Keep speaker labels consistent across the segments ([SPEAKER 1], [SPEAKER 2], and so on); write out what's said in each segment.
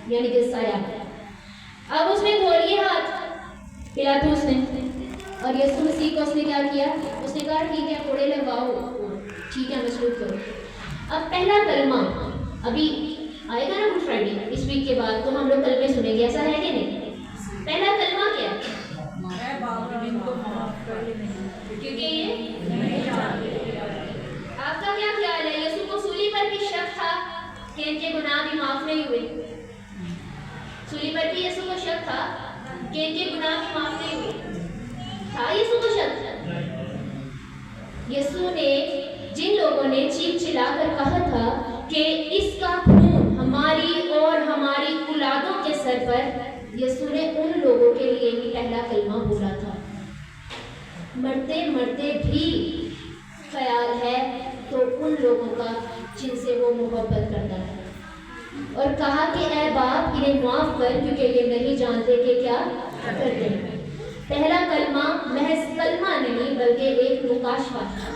[SPEAKER 1] یعنی کہ سایہ. اب اس نے دھو لیے ہاتھ پلاطس نے، اور یسوع مسیح کو اس نے کیا کیا؟ اس نے کہا ٹھیک ہے کوڑے لگواؤ، ٹھیک ہے مصلوب کرو. اب پہلا کلمہ ابھی آئے گا نا گڈ فرائیڈے اس ویک کے بعد، تو ہم لوگ کلمے سنیں گے، ایسا ہے کہ نہیں؟ پہلا کلمہ کیا ہے؟ کیونکہ یہ آپ کا کیا خیال ہے؟ یسوع کو سولی پر بھی شک تھا کہ ان کے گناہ بھی معاف نہیں ہوئے. سولی پر بھی یسوع کو شک تھا کہ ان کے گناہ بھی معاف نہیں ہوئے. تھا یسوع کو شک؟ یسوع نے جن لوگوں نے چیخ چلا کر کہا تھا کہ اس کا خون ہماری اور ہماری اولادوں کے سر پر، یسوع نے ان لوگوں کے لیے ہی پہلا کلمہ بولا تھا. مرتے مرتے بھی خیال ہے تو ان لوگوں کا جن سے وہ محبت کرتا ہے، اور کہا کہ اے باپ انہیں معاف کر کیونکہ یہ نہیں جانتے کہ کیا کرتے ہیں. پہلا کلمہ محض کلمہ نہیں بلکہ ایک مکاشفہ تھا،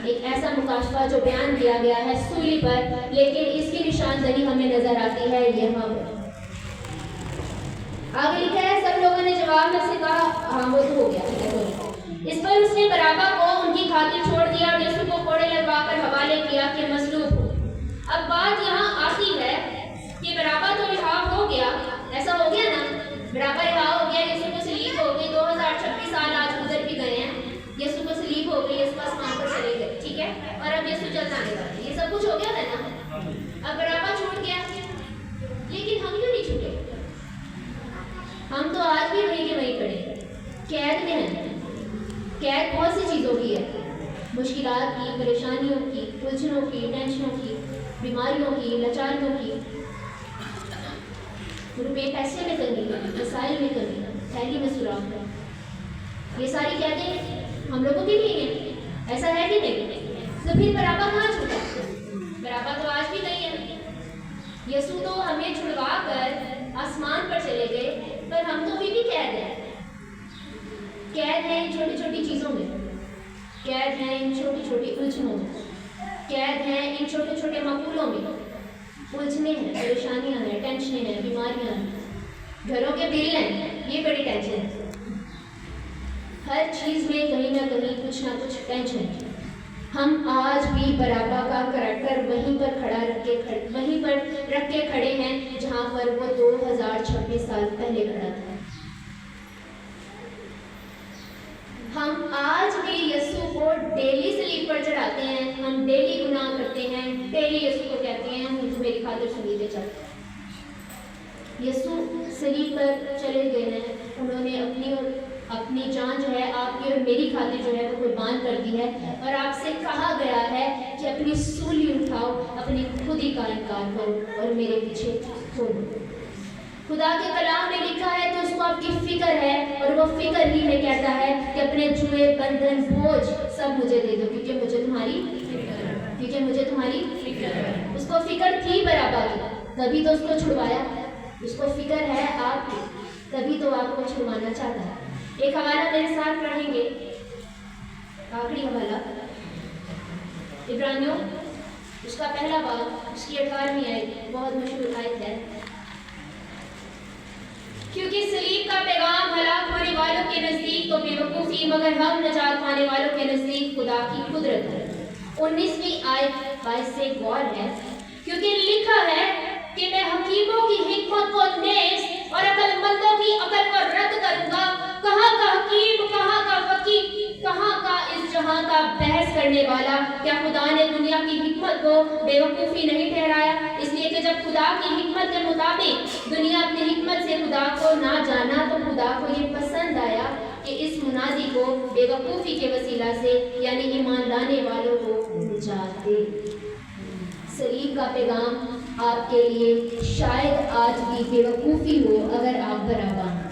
[SPEAKER 1] ایک ایسا مکاشفہ جو بیان کیا گیا ہے سولی پر، لیکن اس کی نشاندہی ہمیں نظر آتی ہے یہاں پر. آگے لکھا ہے سب لوگوں نے جواب میں سے کہا ہاں وہ تو ہو گیا. اس پر اس نے بارابا کو ان کی خاطر چھوڑ دیا اور یسوع کو کوڑے لگوا کر حوالے کیا کہ مصلوب ہو. اب بات یہاں آتی ہے کہ بارابا تو رہا ہو گیا، ایسا ہو گیا نا، بارابا رہا ہو گیا، یسوع کو صلیب ہو گئی، 2026 سال آج گزر بھی گئے ہیں، یسوع کو صلیب ہو گئی، یسوع آسمان پر چلے گئے، ٹھیک ہے، اور اب یسوع چلنا آنے والا ہے، یہ سب کچھ ہو گیا ہے نا. اب بارابا چھوٹ گیا، لیکن ہم کیوں نہیں چھوٹے؟ ہم تو آج بھی وہیں کے وہیں کھڑے ہیں، قید میں ہیں. قید بہت سی چیزوں کی ہے، مشکلات کی، پریشانیوں کی، الجھنوں کی، ٹینشنوں کی، بیماریوں کی، لاچاریوں کی، روپے پیسے میں تنگی ہے، وسائل میں کمی ہے، تھیلی میں سوراخ ہے. یہ ساری قیدیں ہم لوگوں کی نہیں ہیں، ایسا ہے کہ نہیں؟ تو پھر بارابا کہاں چھوٹا؟ بارابا تو آج بھی نہیں ہے. یسوع تو ہمیں چھڑوا کر آسمان پر چلے گئے، پر ہم تو بھی قید ہیں. قید ہیں ان چھوٹی چھوٹی چیزوں میں، قید ہیں ان چھوٹی چھوٹی الجھنوں میں، قید ہیں ان چھوٹے چھوٹے معقولوں میں. الجھنے ہیں، پریشانیاں ہیں، ٹینشنیں ہیں، بیماریاں ہیں، گھروں کے بل ہیں، یہ بڑی ٹینشن ہے. ہر چیز میں کہیں نہ کہیں کچھ نہ کچھ ٹینشن ہے. ہم آج بھی بارابا کا کریکٹر وہیں پر وہیں پر رکھ کے کھڑے ہیں جہاں پر وہ 2026 سال پہلے کھڑا تھا. ہم آج بھی یسوع کو ڈیلی صلیب پر چڑھاتے ہیں، ہم ڈیلی گناہ کرتے ہیں، ڈیلی یسوع کو کہتے ہیں ہم تو میری خاطر شہید چلتے ہیں. یسوع صلیب پر چلے گئے ہیں، انہوں نے اپنی جان جو ہے آپ کی اور میری خاطر جو ہے وہ قربان کر دی ہے، اور آپ سے کہا گیا ہے کہ اپنی سولی اٹھاؤ، اپنی خودی کا انکار کرو اور میرے پیچھے چھوڑو. خدا کے کلام میں لکھا ہے تو اس کو آپ کی فکر ہے، اور وہ فکر ہی میں کہتا ہے کہ اپنے جوئے بندھن بوجھ سب مجھے دے دو کیونکہ مجھے تمہاری فکر ہے. اس کو فکر تھی بارابا کی، تبھی تو اس کو چھڑوایا. اس کو فکر ہے آپ کی، تبھی تو آپ کو چھڑوانا چاہتا ہے. ایک حوالہ میرے ساتھ پڑھیں گے، آخری حوالہ عبرانیوں اس کا پہلا باب، اس کی 18ویں آیت، بہت مشہور آیت ہے. کیونکہ صلیب کا پیغام ہلاک ہونے والوں کے نزدیک تو بے وقوفی، مگر ہم نجات پانے والوں کے نزدیک خدا کی قدرت ہے. 19ویں آیت 22 سے غور ہے، کیونکہ لکھا ہے کہ میں حکیموں کی حکمت کو نیز اور عقل مندوں کی عقل کو رد کروں گا. کہاں کا حکیم، کہاں کا فقیہ، کہاں کا اس جہاں کا بحث کرنے والا؟ کیا خدا نے دنیا کی حکمت کو بے وقوفی نہیں ٹھہرایا؟ اس لیے کہ جب خدا کی حکمت کے مطابق دنیا اپنی حکمت سے خدا کو نہ جانا، تو خدا کو یہ پسند آیا کہ اس منادی کو بے وقوفی کے وسیلہ سے یعنی ایمان لانے والوں کو نجات دے. صلیب کا پیغام آپ کے لیے شاید آج بھی بے وقوفی ہو اگر آپ بارابا ہیں.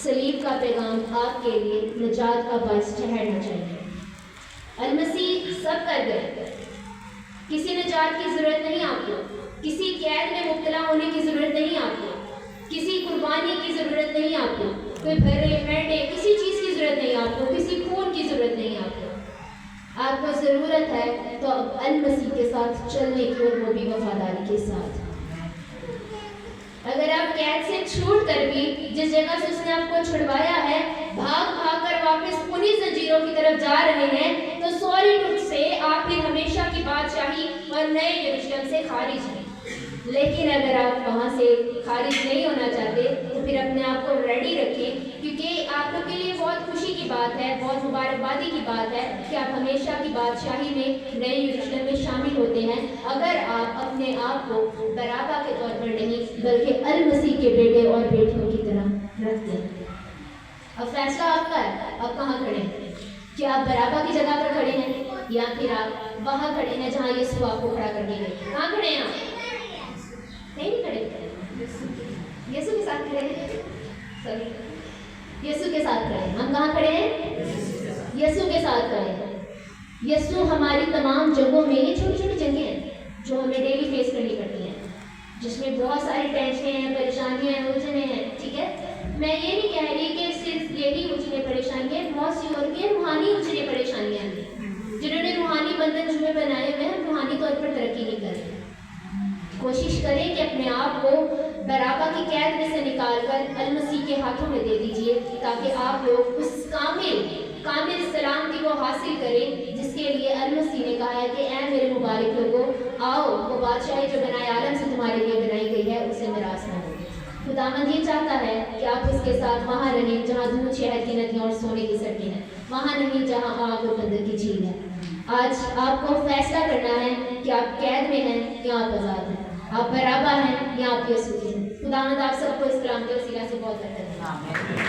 [SPEAKER 1] صلیب کا پیغام آپ کے لیے نجات کا باعث ٹھہرنا چاہیے. المسیح سب کر گئے، کسی نجات کی ضرورت نہیں آپ کو، کسی قید میں مبتلا ہونے کی ضرورت نہیں آپ کو، کسی قربانی کی ضرورت نہیں آپ کو، کوئی بھرے پھیٹے کسی چیز کی ضرورت نہیں آپ کو، کسی خون کی ضرورت نہیں آپ کو. آپ کو ضرورت ہے تو اب المسیح کے ساتھ چلنے کی اور وہ بھی وفاداری کے ساتھ. اگر آپ قید سے چھوٹ کر بھی جس جگہ سے اس نے آپ کو چھڑوایا ہے بھاگ بھاگ کر واپس انہی زنجیروں کی طرف جا رہے ہیں تو سولیٹوڈ سے آپ پھر ہمیشہ کی بادشاہی اور نئے یروشلم سے خارج ہیں. لیکن اگر آپ وہاں سے خارج نہیں ہونا چاہتے تو پھر اپنے آپ کو ریڈی رکھیں, کیونکہ آپ لوگ کے لیے بہت خوشی کی بات ہے, بہت مبارکبادی کی بات ہے کہ آپ ہمیشہ کی بادشاہی میں نئے یروشلم میں شامل ہوتے ہیں اگر آپ اپنے آپ کو برابا کے طور پر نہیں بلکہ المسیح کے بیٹے اور بیٹیوں کی طرح رکھتے ہیں. اب فیصلہ آپ کا ہے, آپ کہاں کھڑے ہیں. کیا آپ برابا کی جگہ پر کھڑے ہیں یا پھر آپ وہاں کھڑے ہیں جہاں یسوع آپ کو کھڑا کرنے گئے. کہاں کھڑے ہیں آپ؟ نہیں کھڑے, یسوع کے ساتھ کھڑے ہیں. سوری, یسوع کے ساتھ کھڑے ہیں. ہم کہاں کھڑے ہیں؟ یسوع کے ساتھ کھڑے ہیں. یسوع ہماری تمام جنگوں میں, یہ چھوٹی چھوٹی جنگیں ہیں جو ہمیں ڈیلی فیس کرنی پڑتی ہیں, جس میں بہت ساری ٹینشنیں ہیں, پریشانیاں ہیں, الجھنیں ہیں. ٹھیک ہے, میں یہ نہیں کہہ رہی کہ صرف یہی الجھنیں پریشانیاں ہیں, بہت سی اور بھی روحانی الجھنیں پریشانیاں ہیں. جنہوں نے روحانی بندھن جمعے بنائے ہوئے ہیں, روحانی طور پر ترقی نہیں کر رہے. کوشش کریں کہ اپنے آپ کو برابا کی قید میں سے نکال کر المسیح کے ہاتھوں میں دے دیجئے تاکہ آپ لوگ اس کامل سلامتی کو حاصل کریں جس کے لیے المسیح نے کہا ہے کہ اے میرے مبارک لوگوں, آؤ وہ بادشاہی جو بنائے عالم سے تمہارے لیے بنائی گئی ہے اسے میراث نہ ہو. خداوند یہ چاہتا ہے کہ آپ اس کے ساتھ وہاں رہیں جہاں دودھ شہد کی ندیاں اور سونے کی سڑکیں ہیں, وہاں نہیں جہاں آگ اور بندر کی جھیل ہے. آج آپ کو فیصلہ کرنا ہے کہ آپ قید میں ہیں یا آپ آزاد ہیں, آپ برابا ہیں یا آپ یسوع ہیں. خداوند آپ سب کو اس کلام کے وسیلہ سے بہت برکت دے.